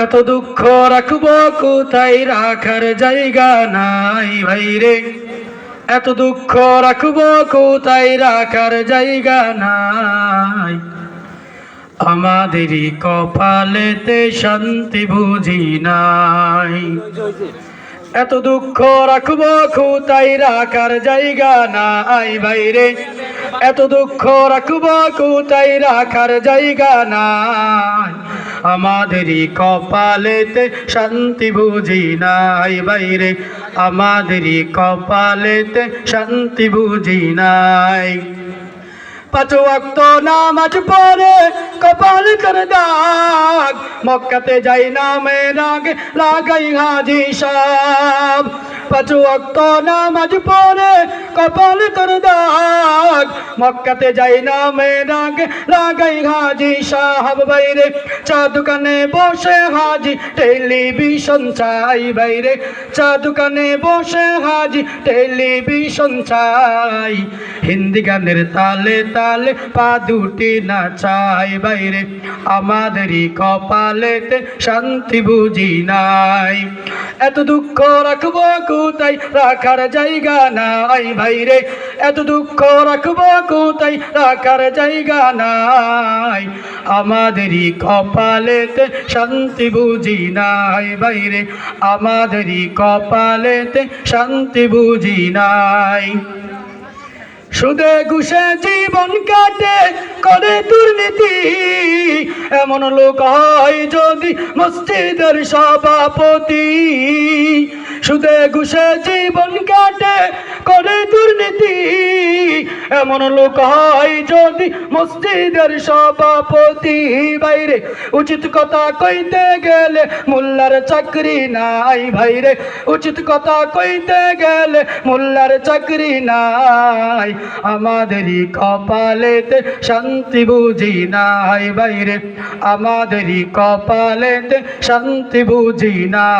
এত দুঃখ রাখবো কোথায়, রাখার জায়গা নাই ভাইরে। এত দুঃখ রাখবো কোথায়, রাখার জায়গা নাই। আমাদেরই কপালেতে শান্তি বুঝি নাই। এত দুঃখ রাখবো কোথায়, রাখার জায়গা নাই ভাইরে। এত দুঃখ রাখবো কোথায়, রাখার জায়গা নাই। আমাদেরই কপালেতে শান্তি বুঝি নাই বাইরে। আমাদেরই কপালেতে শান্তি বুঝি নাই। পাঁচ ওয়াক্ত নামাজ পড়ে কপাল করে দাগ, মক্কাতে যাই নামে রাগ লাগাই হাজি সাহেব। পাঁচ ওয়াক্ত নামাজ পড়ে কপাল করে দাগ, মক্কাতে যাই নামে রাগ লাগাই হাজি সাহেব বাইরে। চা দোকানে বসে হাজি টেলিভিশন চাই বাইরে। চা দোকানে বসে হাজি টেলিভিশন চাই। হিন্দি গানের তালে তালে পা দুটি নাচাই বাইরে। আমাদেরই কপালেতে শান্তি বুঝি নাই। এত দুঃখ রাখবো কোথায়, রাখার জায়গা নাই ভাইরে। এত দুঃখ রাখবো কোথায়, রাখার জায়গা নাই। আমাদেরই কপালেতে শান্তি বুঝি নাই বাইরে। আমাদেরই কপালেতে শান্তি বুঝি নাই। সুদে ঘুষে জীবন কাটে করে দুর্নীতি, এমন লোক হয় যদি মসজিদের সভাপতি। সুদে ঘুষে জীবন কাটে করে দুর্নীতি, এমন লোক হয় যদি মসজিদের সভাপতি বাইরে। উচিত কথা কইতে গেলে মোল্লার চাকরি নাই ভাইরে। উচিত কথা কইতে গেলে মোল্লার চাকরি নাই। আমাদেরই কপালেতে শান্তি বুঝি নাই বাইরে। আমাদেরই কপালেতে শান্তি বুঝি না।